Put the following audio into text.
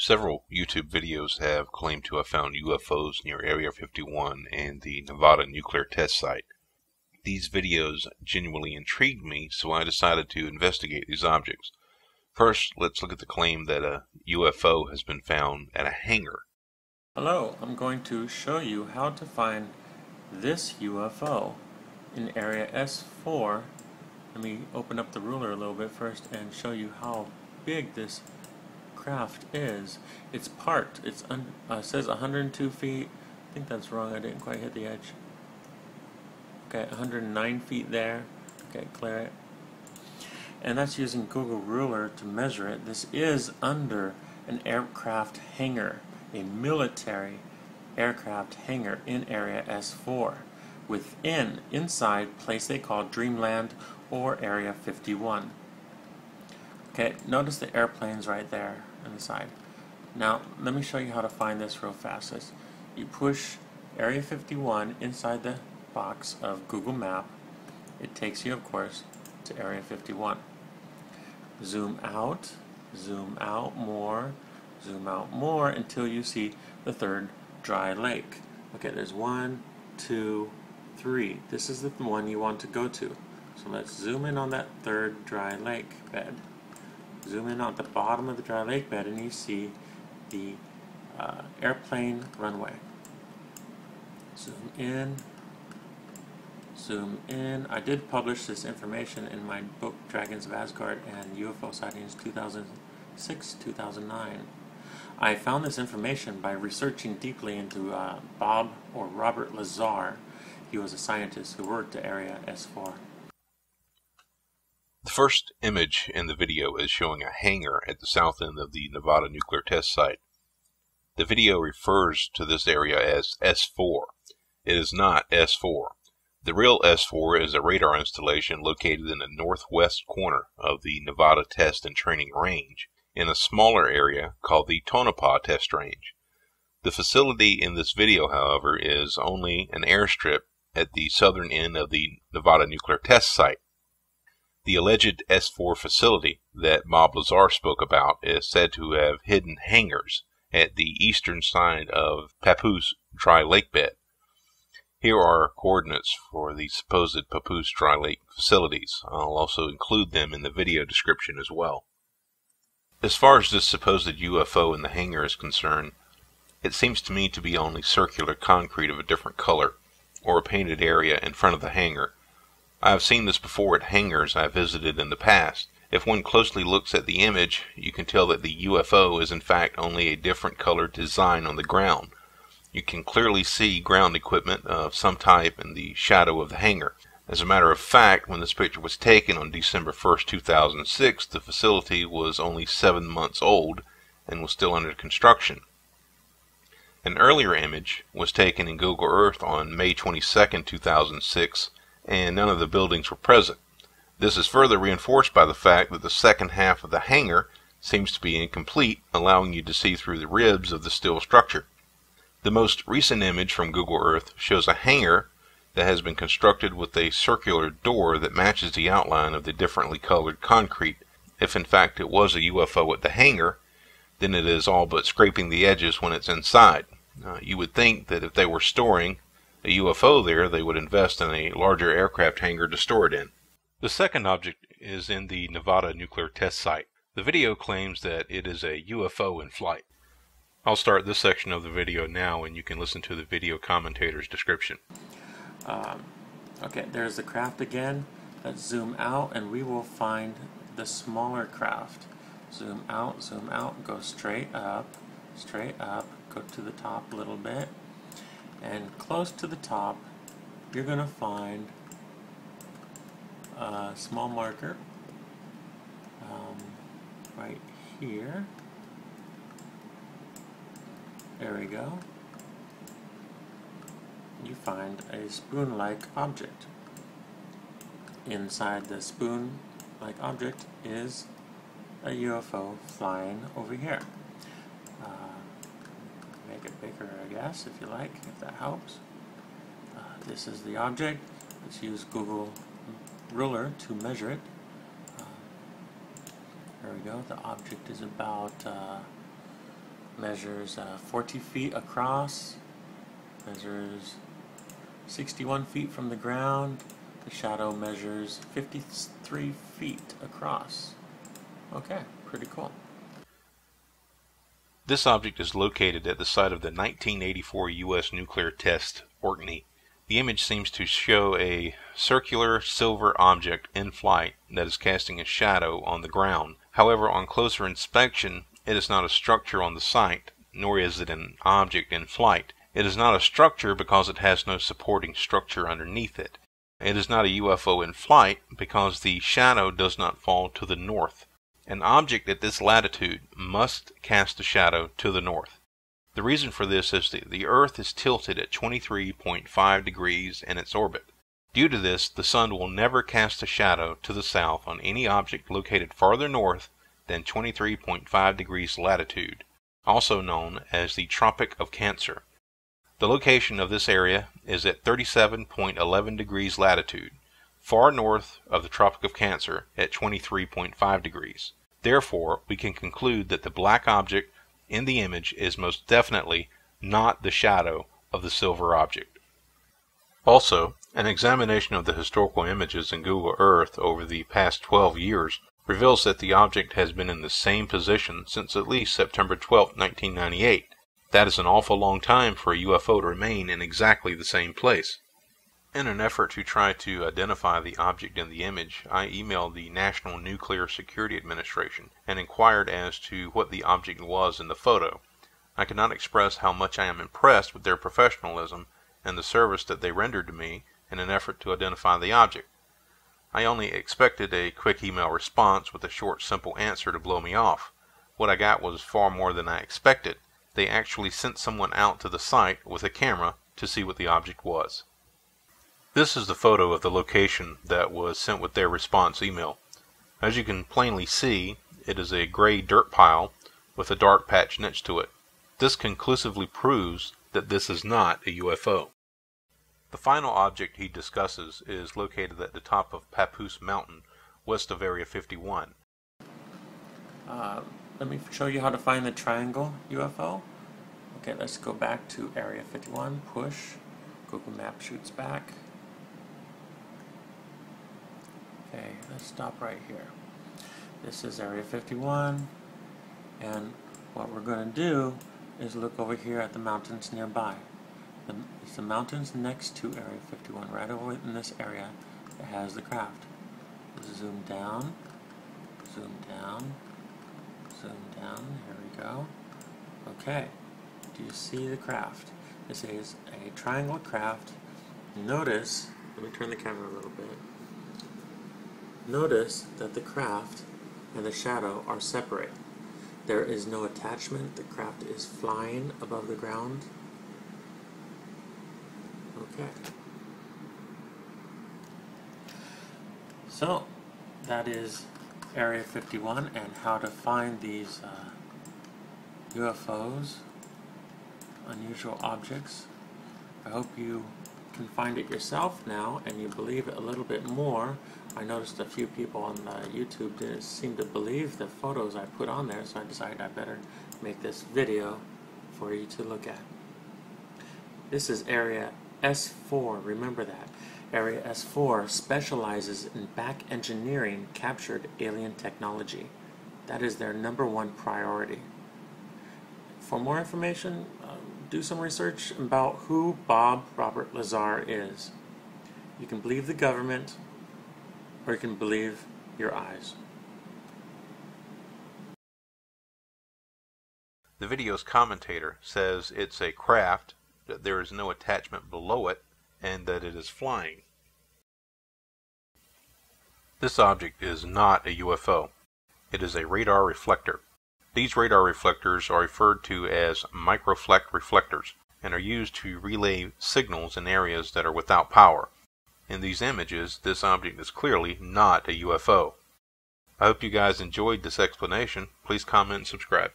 Several YouTube videos have claimed to have found UFOs near Area 51 and the Nevada nuclear test site. These videos genuinely intrigued me, so I decided to investigate these objects. First, let's look at the claim that a UFO has been found at a hangar. Hello, I'm going to show you how to find this UFO in Area S4. Let me open up the ruler a little bit first and show you how big this craft is. It's parked. It says 102 feet. I think that's wrong. I didn't quite hit the edge. Okay, 109 feet there. Okay, clear it. And that's using Google Ruler to measure it. This is under an aircraft hangar, a military aircraft hangar in Area S4. Inside, place they call Dreamland or Area 51. Okay, notice the airplanes right there on the side. Now, let me show you how to find this real fast. You push Area 51 inside the box of Google Map. It takes you, of course, to Area 51. Zoom out more until you see the third dry lake. Okay, there's 1, 2, 3. This is the one you want to go to. So let's zoom in on that third dry lake bed. Zoom in on the bottom of the dry lake bed and you see the airplane runway. Zoom in. Zoom in. I did publish this information in my book Dragons of Asgard and UFO Sightings 2006-2009. I found this information by researching deeply into Bob or Robert Lazar. He was a scientist who worked at Area S4. The first image in the video is showing a hangar at the south end of the Nevada nuclear test site. The video refers to this area as S4. It is not S4. The real S4 is a radar installation located in the northwest corner of the Nevada Test and Training Range in a smaller area called the Tonopah Test Range. The facility in this video, however, is only an airstrip at the southern end of the Nevada nuclear test site. The alleged S4 facility that Bob Lazar spoke about is said to have hidden hangars at the eastern side of Papoose Dry Lake Bed. Here are coordinates for the supposed Papoose Dry Lake facilities. I'll also include them in the video description as well. As far as this supposed UFO in the hangar is concerned, it seems to me to be only circular concrete of a different color, or a painted area in front of the hangar. I have seen this before at hangars I have visited in the past. If one closely looks at the image, you can tell that the UFO is in fact only a different colored design on the ground. You can clearly see ground equipment of some type in the shadow of the hangar. As a matter of fact, when this picture was taken on December 1st, 2006, the facility was only 7 months old and was still under construction. An earlier image was taken in Google Earth on May 22nd, 2006, and none of the buildings were present. This is further reinforced by the fact that the second half of the hangar seems to be incomplete, allowing you to see through the ribs of the steel structure. The most recent image from Google Earth shows a hangar that has been constructed with a circular door that matches the outline of the differently colored concrete. If in fact it was a UFO at the hangar, then it is all but scraping the edges when it's inside. You would think that if they were storing a UFO there, they would invest in a larger aircraft hangar to store it in. The second object is in the Nevada nuclear test site. The video claims that it is a UFO in flight. I'll start this section of the video now and you can listen to the video commentator's description. Okay, there's the craft again. Let's zoom out and we will find the smaller craft. Zoom out, go straight up, go to the top a little bit. And close to the top, you're going to find a small marker right here. There we go. You find a spoon-like object. Inside the spoon-like object is a UFO flying over here. Make it bigger, I guess, if you like, if that helps. This is the object. Let's use Google Ruler to measure it. There we go. The object is about measures 40 feet across, measures 61 feet from the ground. The shadow measures 53 feet across. Okay, pretty cool. This object is located at the site of the 1984 U.S. nuclear test, Orkney. The image seems to show a circular silver object in flight that is casting a shadow on the ground. However, on closer inspection, it is not a structure on the site, nor is it an object in flight. It is not a structure because it has no supporting structure underneath it. It is not a UFO in flight because the shadow does not fall to the north. An object at this latitude must cast a shadow to the north. The reason for this is that the Earth is tilted at 23.5 degrees in its orbit. Due to this, the Sun will never cast a shadow to the south on any object located farther north than 23.5 degrees latitude, also known as the Tropic of Cancer. The location of this area is at 37.11 degrees latitude, far north of the Tropic of Cancer at 23.5 degrees. Therefore, we can conclude that the black object in the image is most definitely not the shadow of the silver object. Also, an examination of the historical images in Google Earth over the past 12 years reveals that the object has been in the same position since at least September 12, 1998. That is an awful long time for a UFO to remain in exactly the same place. In an effort to try to identify the object in the image, I emailed the National Nuclear Security Administration and inquired as to what the object was in the photo. I cannot express how much I am impressed with their professionalism and the service that they rendered to me in an effort to identify the object. I only expected a quick email response with a short, simple answer to blow me off. What I got was far more than I expected. They actually sent someone out to the site with a camera to see what the object was. This is the photo of the location that was sent with their response email. As you can plainly see, it is a gray dirt pile with a dark patch next to it. This conclusively proves that this is not a UFO. The final object he discusses is located at the top of Papoose Mountain, west of Area 51. Let me show you how to find the triangle UFO. Okay, let's go back to Area 51, push, Google Map shoots back. Okay, let's stop right here. This is Area 51, and what we're going to do is look over here at the mountains nearby. It's the mountains next to Area 51, right over in this area that has the craft. Zoom down, zoom down, zoom down, here we go. Okay, do you see the craft? This is a triangle craft. Notice, let me turn the camera a little bit. Notice that the craft and the shadow are separate. There is no attachment. The craft is flying above the ground. Okay. So, that is Area 51 and how to find these UFOs, unusual objects. I hope you can find it yourself now and you believe it a little bit more. I noticed a few people on YouTube didn't seem to believe the photos I put on there, so I decided I better make this video for you to look at. This is Area S4, remember that. Area S4 specializes in back engineering captured alien technology. That is their #1 priority. For more information, do some research about who Bob Robert Lazar is. You can believe the government, or you can believe your eyes. The video's commentator says it's a craft, that there is no attachment below it, and that it is flying. This object is not a UFO. It is a radar reflector. These radar reflectors are referred to as microflex reflectors and are used to relay signals in areas that are without power. In these images, this object is clearly not a UFO. I hope you guys enjoyed this explanation. Please comment and subscribe.